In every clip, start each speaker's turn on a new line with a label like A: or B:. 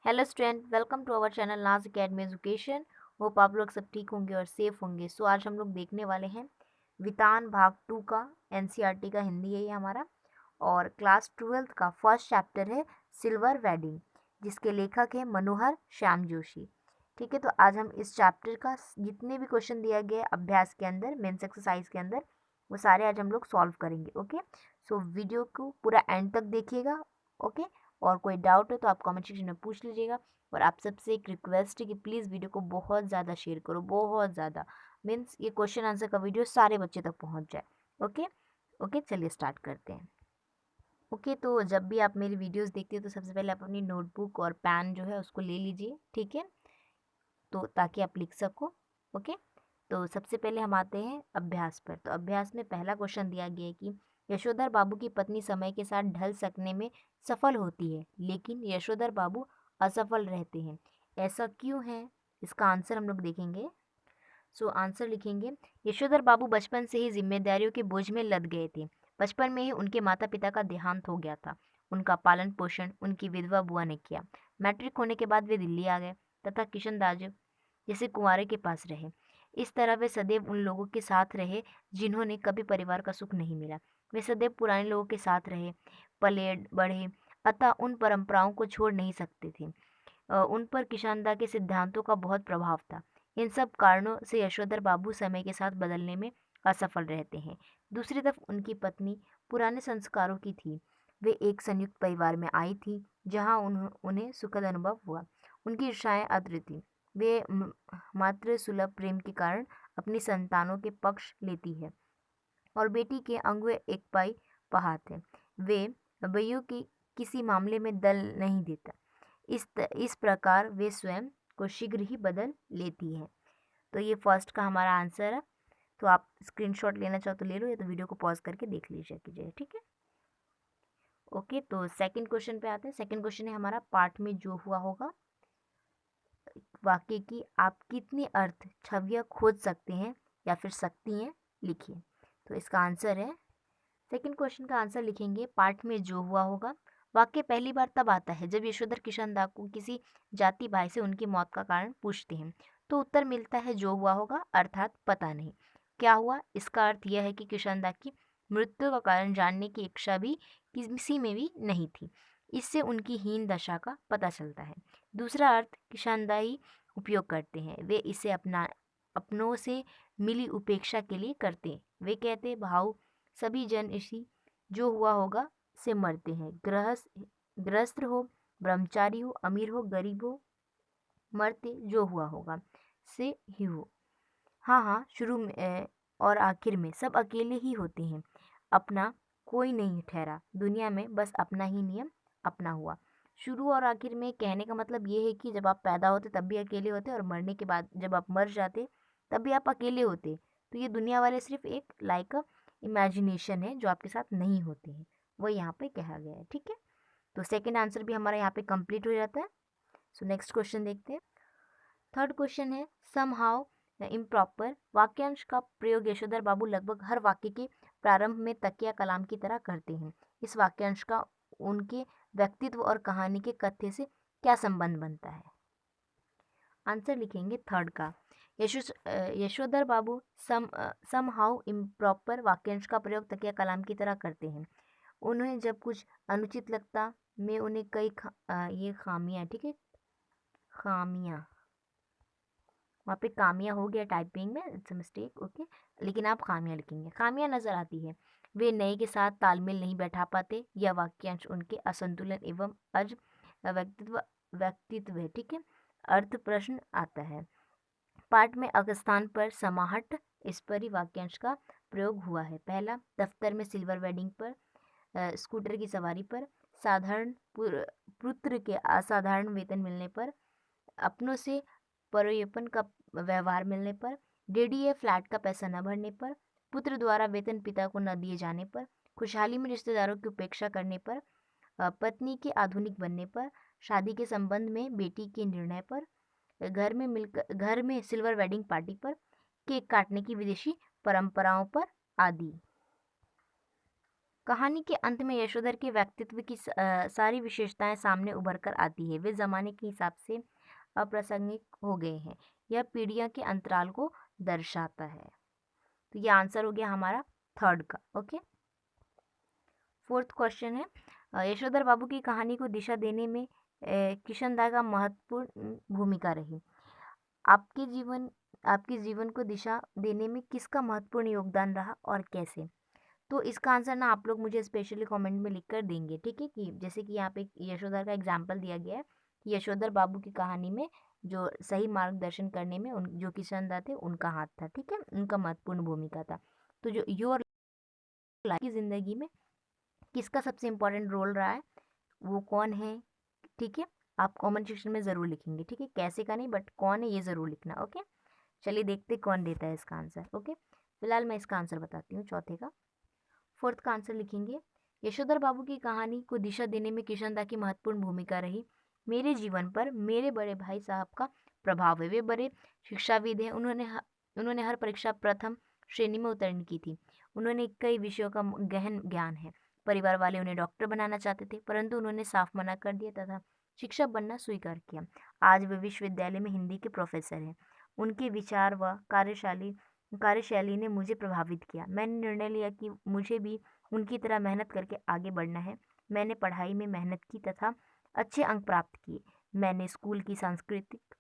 A: Hello student, welcome to our channel Naaz academy education. Hope आप लोग सब ठीक होंगे और सेफ होंगे। सो आज हम लोग देखने वाले हैं वितान भाग 2 का। एनसीईआरटी का हिंदी है ये हमारा, और क्लास 12th का फर्स्ट चैप्टर है सिल्वर वेडिंग, जिसके लेखक है मनोहर श्याम जोशी। ठीक है, तो आज हम इस चैप्टर का जितने भी क्वेश्चन दिया गया है अभ्यास के अंदर, मेंस एक्सरसाइज के अंदर, वो सारे आज हम लोग सॉल्व करेंगे। ओके, सो वीडियो को पूरा एंड तक देखिएगा। ओके, और कोई डाउट है तो आप कमेंट सेक्शन में पूछ लीजिएगा। और आप सबसे एक रिक्वेस्ट है कि प्लीज़ वीडियो को बहुत ज़्यादा शेयर करो, बहुत ज़्यादा, मीन्स ये क्वेश्चन आंसर का वीडियो सारे बच्चे तक पहुंच जाए। ओके ओके, चलिए स्टार्ट करते हैं। ओके, तो जब भी आप मेरी वीडियोस देखते हो तो सबसे पहले आप अपनी नोटबुक और पेन जो है उसको ले लीजिए। ठीक है, तो ताकि आप लिख सको। ओके, तो सबसे पहले हम आते हैं अभ्यास पर। तो अभ्यास में पहला क्वेश्चन दिया गया है कि यशोधर बाबू की पत्नी समय के साथ ढल सकने में सफल होती है, लेकिन यशोधर बाबू असफल रहते हैं। ऐसा क्यों है? इसका आंसर हम लोग देखेंगे। सो आंसर लिखेंगे, यशोधर बाबू बचपन से ही जिम्मेदारियों के बोझ में लद गए थे। बचपन में ही उनके माता पिता का देहांत हो गया था। उनका पालन पोषण उनकी विधवा बुआ ने किया। मैट्रिक होने के बाद वे दिल्ली आ गए तथा किशन दास जैसे कुंवारे के पास रहे। इस तरह वे सदैव उन लोगों के साथ रहे जिन्होंने कभी परिवार का सुख नहीं मिला। वे सदैव पुराने लोगों के साथ रहे, पले बढ़े, अतः उन परंपराओं को छोड़ नहीं सकते थे। उन पर किशानदा के सिद्धांतों का बहुत प्रभाव था। इन सब कारणों से यशोधर बाबू समय के साथ बदलने में असफल रहते हैं। दूसरी तरफ उनकी पत्नी पुराने संस्कारों की थी। वे एक संयुक्त परिवार में आई थी जहां उन्हें सुखद अनुभव हुआ। उनकी इच्छाएं अद्र थी। वे मातृ सुलभ प्रेम के कारण अपनी संतानों के पक्ष लेती है और बेटी के अंग एक पाई पहाड़ थे। वे बइयों की किसी मामले में दल नहीं देता। इस प्रकार वे स्वयं को शीघ्र ही बदल लेती हैं। तो ये फर्स्ट का हमारा आंसर है। तो आप स्क्रीनशॉट लेना चाहो तो ले लो, या तो वीडियो को पॉज करके देख लीजिए कीजिए। ठीक है, ओके, तो सेकंड क्वेश्चन पे आते हैं। सेकंड क्वेश्चन है हमारा, पाठ में जो हुआ होगा वाक्य की आप कितनी अर्थ छवियां खोज सकते हैं या फिर सकती हैं, लिखिए। तो इसका आंसर है, सेकंड क्वेश्चन का आंसर लिखेंगे, पाठ में जो हुआ होगा। वाक्य पहली बार तब आता है जब यशोधर किशनदा को किसी जाति भाई से उनकी मौत का कारण पूछते हैं। तो उत्तर मिलता है जो हुआ होगा, अर्थात पता नहीं क्या हुआ। इसका अर्थ यह है कि किशनदा की मृत्यु का कारण जानने की इच्छा भी किसी में भी नहीं थी। इससे उनकी हीन दशा का पता चलता है। दूसरा अर्थ किशनदा ही उपयोग करते हैं। वे इसे अपनों से मिली उपेक्षा के लिए करते। वे कहते, भाव सभी जन इसी जो हुआ होगा से मरते हैं। गृहस्थ हो, ब्रह्मचारी हो, अमीर हो, गरीब हो, मरते जो हुआ होगा से ही हो। हाँ हाँ, शुरू में और आखिर में सब अकेले ही होते हैं। अपना कोई नहीं ठहरा दुनिया में, बस अपना ही नियम अपना हुआ। शुरू और आखिर में कहने का मतलब ये है कि जब आप पैदा होते तब भी अकेले होते, और मरने के बाद जब आप मर जाते तब भी आप अकेले होते। तो ये दुनिया वाले सिर्फ एक लाइक इमेजिनेशन है जो आपके साथ नहीं होते हैं, वो यहाँ पे कहा गया है। ठीक है, तो सेकंड आंसर भी हमारा यहाँ पे कंप्लीट हो जाता है। सो नेक्स्ट क्वेश्चन देखते हैं। थर्ड क्वेश्चन है, सम हाउ इम्प्रॉपर वाक्यांश का प्रयोग यशोधर बाबू लगभग हर वाक्य के प्रारंभ में तकिया कलाम की तरह करते हैं। इस वाक्यांश का उनके व्यक्तित्व और कहानी के कथ्य से क्या संबंध बनता है? आंसर लिखेंगे थर्ड का। यशोधर बाबू सम हाउ इम्प्रॉपर वाक्यांश का प्रयोग तकिया कलाम की तरह करते हैं। उन्हें जब कुछ अनुचित लगता, मैं उन्हें ये खामियां, ठीक है, खामियां, वहाँ पे कामियां हो गया टाइपिंग में, इट्स मिस्टेक। ओके, लेकिन आप खामियां लिखेंगे। खामियां नजर आती है, वे नए के साथ तालमेल नहीं बैठा पाते, यह वाक्यांश उनके असंतुलन एवं अज व्यक्तित्व व्यक्तित्व है। ठीक है, अर्थ प्रश्न आता है। पाठ में अगस्थान पर समाहट इस पर ही वाक्यांश का प्रयोग हुआ है। पहला, दफ्तर में सिल्वर वेडिंग पर, स्कूटर की सवारी पर, साधारण पुत्र के असाधारण वेतन मिलने पर, अपनों से परोयपन का व्यवहार मिलने पर, डीडीए फ्लैट का पैसा न भरने पर, पुत्र द्वारा वेतन पिता को न दिए जाने पर, खुशहाली में रिश्तेदारों की उपेक्षा करने पर, पत्नी के आधुनिक बनने पर, शादी के संबंध में बेटी के निर्णय पर, घर में सिल्वर वेडिंग पार्टी पर, केक काटने की विदेशी परंपराओं पर आदि। कहानी के अंत में यशोधर के व्यक्तित्व की सारी विशेषताएं सामने उभर कर आती है। वे जमाने के हिसाब से अप्रासंगिक हो गए हैं। यह पीढ़ियों के अंतराल को दर्शाता है। तो ये आंसर हो गया हमारा थर्ड का। ओके, फोर्थ क्वेश्चन है, यशोधर बाबू की कहानी को दिशा देने में किशनदा का महत्वपूर्ण भूमिका रही। आपके जीवन को दिशा देने में किसका महत्वपूर्ण योगदान रहा और कैसे? तो इसका आंसर ना आप लोग मुझे स्पेशली कमेंट में लिख कर देंगे, ठीक है। कि जैसे कि यहाँ पे यशोधर का एग्जाम्पल दिया गया है कि यशोधर बाबू की कहानी में जो सही मार्गदर्शन करने में उन जो किशनदा थे उनका हाथ था, ठीक है, उनका महत्वपूर्ण भूमिका था। तो जो योर लाइफ की जिंदगी में किसका सबसे इम्पोर्टेंट रोल रहा है, वो कौन है, ठीक है, आप कमेंट सेक्शन में ज़रूर लिखेंगे, ठीक है। कैसे का नहीं, बट कौन है ये ज़रूर लिखना। ओके, चलिए देखते कौन देता है इसका आंसर। ओके, फिलहाल मैं इसका आंसर बताती हूँ चौथे का। फोर्थ का आंसर लिखेंगे, यशोधर बाबू की कहानी को दिशा देने में किशनदा की महत्वपूर्ण भूमिका रही। मेरे जीवन पर मेरे बड़े भाई साहब का प्रभाव है। वे बड़े शिक्षाविद हैं। उन्होंने हर परीक्षा प्रथम श्रेणी में उत्तीर्ण की थी। उन्होंने कई विषयों का गहन ज्ञान है। परिवार वाले उन्हें डॉक्टर बनाना चाहते थे, परंतु उन्होंने साफ मना कर दिया तथा शिक्षक बनना स्वीकार किया। आज वे विश्वविद्यालय में हिंदी के प्रोफेसर हैं। उनके विचार व कार्यशैली ने मुझे प्रभावित किया। मैंने निर्णय लिया कि मुझे भी उनकी तरह मेहनत करके आगे बढ़ना है। मैंने पढ़ाई में मेहनत की तथा अच्छे अंक प्राप्त किए। मैंने स्कूल की सांस्कृतिक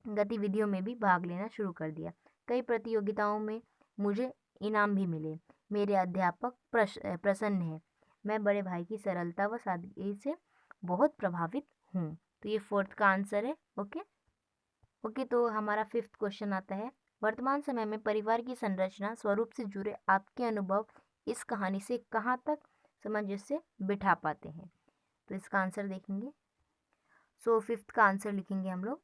A: गतिविधियों में भी भाग लेना शुरू कर दिया। कई प्रतियोगिताओं में मुझे इनाम भी मिले। मेरे अध्यापक प्रसन्न हैं। मैं बड़े भाई की सरलता व सादगी से बहुत प्रभावित हूँ। तो ये फोर्थ का आंसर है। ओके, तो हमारा फिफ्थ क्वेश्चन आता है, वर्तमान समय में परिवार की संरचना स्वरूप से जुड़े आपके अनुभव इस कहानी से कहाँ तक सामंजस्य बिठा पाते हैं? तो इसका आंसर देखेंगे। सो फिफ्थ का आंसर लिखेंगे हम लोग।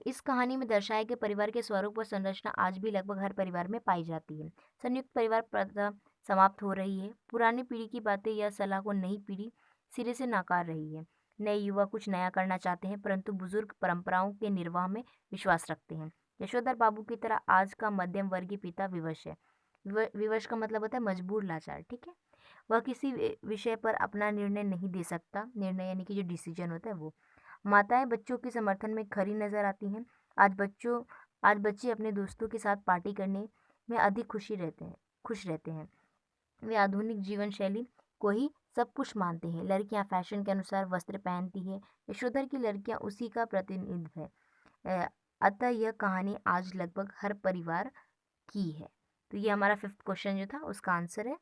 A: इस कहानी में दर्शाए गए परिवार के स्वरूप और संरचना आज भी लगभग हर परिवार में पाई जाती है। संयुक्त परिवार प्रथा समाप्त हो रही है। पुरानी पीढ़ी की बातें या सलाह को नई पीढ़ी सिरे से नकार रही है। नए युवा कुछ नया करना चाहते हैं, परंतु बुजुर्ग परंपराओं के निर्वाह में विश्वास रखते हैं। यशोधर बाबू की तरह आज का मध्यम वर्गीय पिता विवश है। विवश का मतलब होता है मजबूर, लाचार, ठीक है। वह किसी विषय पर अपना निर्णय नहीं दे सकता। निर्णय यानी कि जो डिसीजन होता है वो। माताएं बच्चों के समर्थन में खरी नजर आती हैं। आज बच्चे अपने दोस्तों के साथ पार्टी करने में अधिक खुश रहते हैं। वे आधुनिक जीवन शैली को ही सब कुछ मानते हैं। लड़कियां फैशन के अनुसार वस्त्र पहनती हैं। यशोधर की लड़कियां उसी का प्रतिनिधित्व है। अतः यह कहानी आज लगभग हर परिवार की है। तो ये हमारा फिफ्थ क्वेश्चन जो था उसका आंसर है।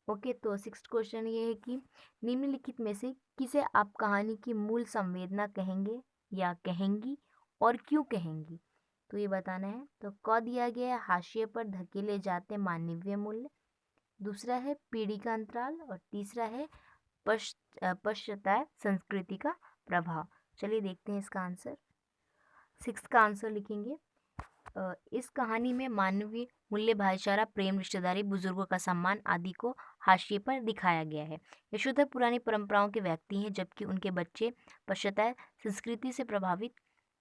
A: ओके, तो सिक्स्थ क्वेश्चन ये है कि निम्नलिखित में से किसे आप कहानी की मूल संवेदना कहेंगे या कहेंगी और क्यों कहेंगी? तो ये बताना है। तो क दिया गया है, हाशिए पर धकेले जाते मानवीय मूल्य। दूसरा है पीढ़ी का अंतराल और तीसरा है पश्चाताप संस्कृति का प्रभाव। चलिए देखते हैं इसका आंसर। सिक्स्थ का आंसर लिखेंगे, इस कहानी में मानवीय मूल्य, भाईचारा, प्रेम, रिश्तेदारी, बुजुर्गों का सम्मान आदि को हाशिए पर दिखाया गया है। यशोधर पुरानी परंपराओं के व्यक्ति हैं, जबकि उनके बच्चे पाश्चात्य संस्कृति से प्रभावित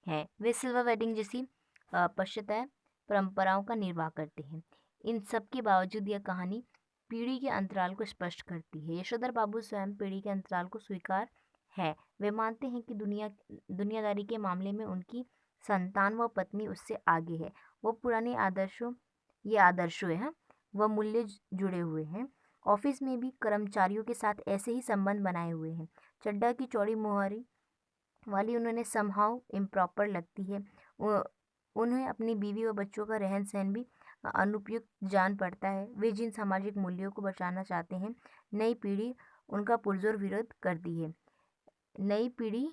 A: हैं। वे सिल्वर वेडिंग जैसी पाश्चात्य परंपराओं का निर्वाह करते हैं। इन सब के बावजूद यह कहानी पीढ़ी के अंतराल को स्पष्ट करती है। यशोधर बाबू स्वयं पीढ़ी के अंतराल को स्वीकार है। वे मानते हैं कि दुनियादारी के मामले में उनकी संतान व पत्नी उससे आगे है। वो पुराने आदर्शों है, वह मूल्य जुड़े हुए हैं। ऑफिस में भी कर्मचारियों के साथ ऐसे ही संबंध बनाए हुए हैं। चड्डा की चौड़ी मोहरी वाली उन्होंने समहाउ इम्प्रॉपर लगती है। उन्हें अपनी बीवी व बच्चों का रहन सहन भी अनुपयुक्त जान पड़ता है। वे जिन सामाजिक मूल्यों को बचाना चाहते हैं, नई पीढ़ी उनका पुरजोर विरोध करती है। नई पीढ़ी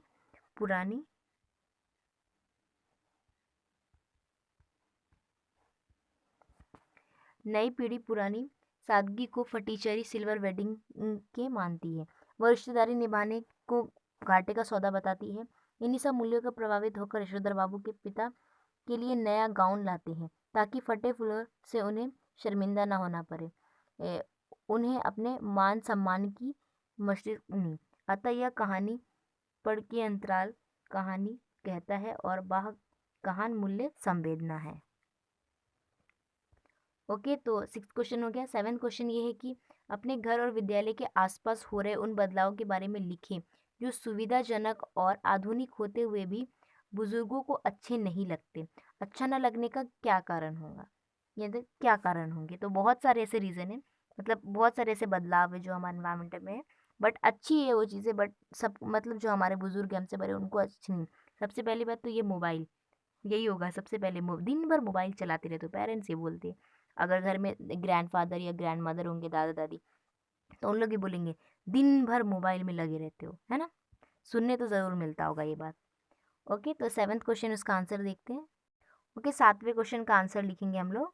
A: पुरानी सादगी को फटीचरी सिल्वर वेडिंग के मानती है। वह रिश्तेदारी निभाने को घाटे का सौदा बताती है। इन्हीं सब मूल्यों का प्रभावित होकर यशोधर बाबू के पिता के लिए नया गाउन लाते हैं, ताकि फटे फूलों से उन्हें शर्मिंदा ना होना पड़े। उन्हें अपने मान सम्मान की मशक़ नहीं। अतः यह कहानी पढ़ के अंतराल कहानी कहता है और बाह कहान मूल्य संवेदना है। ओके, तो सिक्स क्वेश्चन हो गया। सेवन क्वेश्चन ये है कि अपने घर और विद्यालय के आसपास हो रहे उन बदलावों के बारे में लिखें जो सुविधाजनक और आधुनिक होते हुए भी बुजुर्गों को अच्छे नहीं लगते। अच्छा ना लगने का क्या कारण होगा? ये तो क्या कारण होंगे? तो बहुत सारे ऐसे रीज़न हैं, मतलब बहुत सारे ऐसे बदलाव है जो हमारे एनवायरनमेंट में है, बट अच्छी है वो चीज़ें, बट सब मतलब जो हमारे बुजुर्ग हैं हमसे बड़े उनको अच्छी नहीं। सबसे पहली बात तो ये मोबाइल, यही होगा सबसे पहले। दिन भर मोबाइल चलाते रहते हो, पेरेंट्स ये बोलते हैं। अगर घर में ग्रैंडफादर या ग्रैंडमदर होंगे, दादा दादी, तो उन लोग ही बोलेंगे दिन भर मोबाइल में लगे रहते हो, है ना? सुनने तो ज़रूर मिलता होगा ये बात। ओके, तो 7वां क्वेश्चन, उसका आंसर देखते हैं। ओके, 7वें क्वेश्चन का आंसर लिखेंगे हम लोग।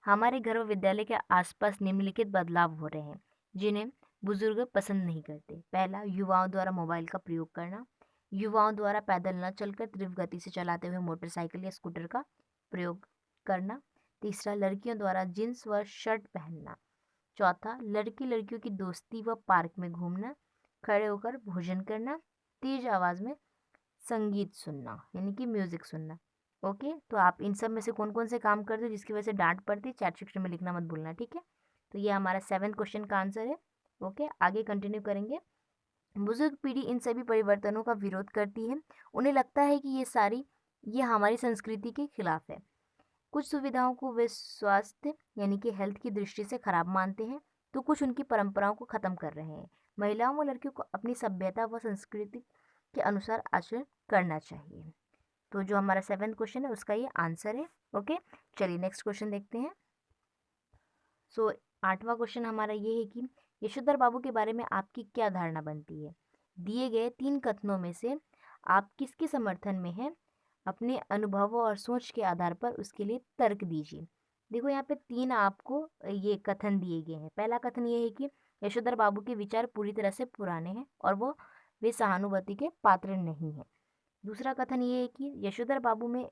A: हमारे घर व विद्यालय के आसपास निम्नलिखित बदलाव हो रहे हैं जिन्हें बुजुर्ग पसंद नहीं करते। पहला, युवाओं द्वारा मोबाइल का प्रयोग करना। युवाओं द्वारा पैदल न चलकर तीव्र गति से चलाते हुए मोटरसाइकिल या स्कूटर का प्रयोग करना। तीसरा, लड़कियों द्वारा जींस व शर्ट पहनना। चौथा, लड़के लड़कियों की दोस्ती व पार्क में घूमना। खड़े होकर भोजन करना। तेज आवाज में संगीत सुनना, यानी कि म्यूजिक सुनना। ओके, तो आप इन सब में से कौन कौन से काम करते हो जिसकी वजह से डांट पड़ती है, चैट सेक्शन में लिखना मत भूलना, ठीक है? तो ये हमारा 7 क्वेश्चन का आंसर है। ओके, आगे कंटिन्यू करेंगे। बुजुर्ग पीढ़ी इन सभी परिवर्तनों का विरोध करती है। उन्हें लगता है कि ये हमारी संस्कृति के खिलाफ है। कुछ सुविधाओं को वे स्वास्थ्य यानी कि हेल्थ की दृष्टि से खराब मानते हैं, तो कुछ उनकी परंपराओं को खत्म कर रहे हैं। महिलाओं व लड़कियों को अपनी सभ्यता व संस्कृति के अनुसार आचरण करना चाहिए। तो जो हमारा 7वां क्वेश्चन है उसका ये आंसर है। ओके, चलिए नेक्स्ट क्वेश्चन देखते हैं। सो 8वां क्वेश्चन हमारा ये है कि यशोधर बाबू के बारे में आपकी क्या धारणा बनती है? दिए गए 3 कथनों में से आप किसके समर्थन में हैं? अपने अनुभवों और सोच के आधार पर उसके लिए तर्क दीजिए। देखो यहाँ पे 3 आपको ये कथन दिए गए हैं। पहला कथन ये है कि यशोधर बाबू के विचार पूरी तरह से पुराने हैं और वे सहानुभूति के पात्र नहीं हैं। दूसरा कथन ये है कि यशोधर बाबू में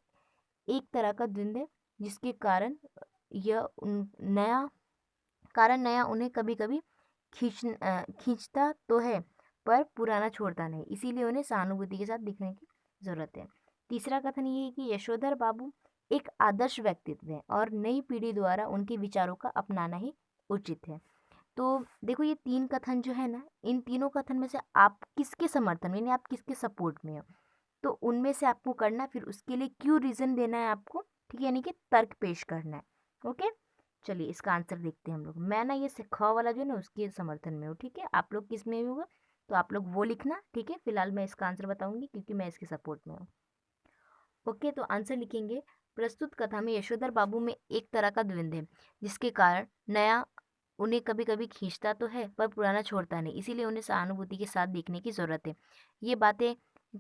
A: एक तरह का द्वंद्व है जिसके कारण नया नया उन्हें कभी कभी खींचता तो है पर पुराना छोड़ता नहीं, इसीलिए उन्हें सहानुभूति के साथ दिखने की जरूरत है। तीसरा कथन ये है कि यशोधर बाबू एक आदर्श व्यक्तित्व है और नई पीढ़ी द्वारा उनके विचारों का अपनाना ही उचित है। तो देखो ये 3 कथन जो है ना, इन तीनों कथन में से आप किसके समर्थन में, यानी आप किसके सपोर्ट में हो, तो उनमें से आपको करना, फिर उसके लिए क्यों रीज़न देना है आपको, ठीक है, यानी कि तर्क पेश करना है। ओके, चलिए इसका आंसर देखते हैं हम लोग। मैं ना ये ख वाला जो है ना उसके समर्थन में हूँ, ठीक है? आप लोग किस में होगा तो आप लोग वो लिखना, ठीक है? फिलहाल मैं इसका आंसर बताऊंगी क्योंकि मैं इसके सपोर्ट में हूँ। ओके, तो आंसर लिखेंगे। प्रस्तुत कथा में यशोधर बाबू में एक तरह का द्वंद्व है जिसके कारण नया उन्हें कभी कभी खींचता तो है पर पुराना छोड़ता नहीं, इसीलिए उन्हें सहानुभूति के साथ देखने की जरूरत है। ये बातें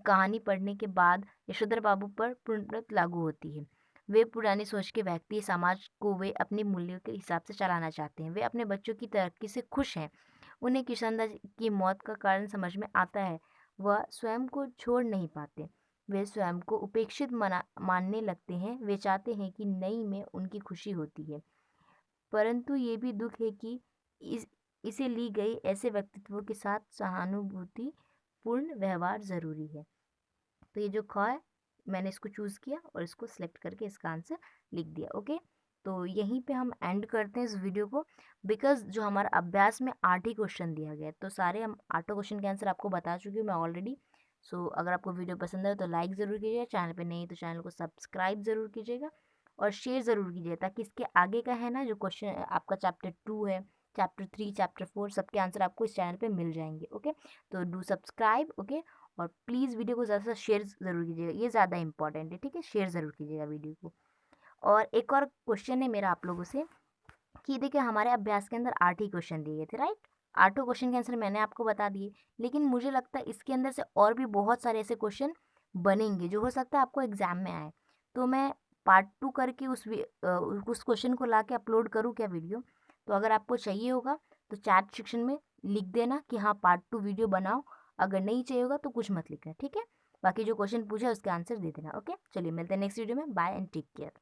A: कहानी पढ़ने के बाद यशोधर बाबू पर पूर्णतः लागू होती है। वे पुरानी सोच के व्यक्ति समाज को वे अपने मूल्यों के हिसाब से चलाना चाहते हैं। वे अपने बच्चों की तरक्की से खुश हैं। उन्हें किशनदास की मौत का कारण समझ में आता है। वह स्वयं को छोड़ नहीं पाते। वे स्वयं को उपेक्षित मानने लगते हैं। वे चाहते हैं कि नई में उनकी खुशी होती है, परंतु ये भी दुख है कि इसे ली गई ऐसे व्यक्तित्वों के साथ सहानुभूति पूर्ण व्यवहार ज़रूरी है। तो ये जो ख है, मैंने इसको चूज़ किया और इसको सिलेक्ट करके इसका आंसर लिख दिया। ओके, तो यहीं पे हम एंड करते हैं इस वीडियो को, बिकॉज जो हमारा अभ्यास में 8 ही क्वेश्चन दिया गया है, तो सारे हम 8 क्वेश्चन के आंसर आपको बता चुकी हूँ मैं ऑलरेडी। सो अगर आपको वीडियो पसंद आए तो लाइक ज़रूर कीजिएगा, चैनल पे नहीं तो चैनल को सब्सक्राइब ज़रूर कीजिएगा और शेयर ज़रूर कीजिए, ताकि इसके आगे का है ना जो क्वेश्चन आपका चैप्टर 2 है, चैप्टर 3, चैप्टर 4, सबके आंसर आपको इस चैनल पे मिल जाएंगे। ओके, तो डू सब्सक्राइब। ओके, और प्लीज़ वीडियो को ज़्यादा से शेयर ज़रूर कीजिएगा, ये ज़्यादा इंपॉर्टेंट है, ठीक है? शेयर ज़रूर कीजिएगा वीडियो को। और एक और क्वेश्चन है मेरा आप लोगों से कि देखिए हमारे अभ्यास के अंदर 8 ही क्वेश्चन दिए गए थे, राइट? 8 क्वेश्चन के आंसर मैंने आपको बता दिए, लेकिन मुझे लगता है इसके अंदर से और भी बहुत सारे ऐसे क्वेश्चन बनेंगे जो हो सकता है आपको एग्जाम में आए। तो मैं पार्ट 2 करके उस क्वेश्चन को ला के अपलोड करूँ क्या वीडियो? तो अगर आपको चाहिए होगा तो चैट सेक्शन में लिख देना कि हाँ पार्ट 2 वीडियो बनाओ। अगर नहीं चाहिए होगा तो कुछ मत लिखना, ठीक है? बाकी जो क्वेश्चन पूछा है उसके आंसर दे देना। ओके, चलिए मिलते हैं नेक्स्ट वीडियो में। Bye and take care.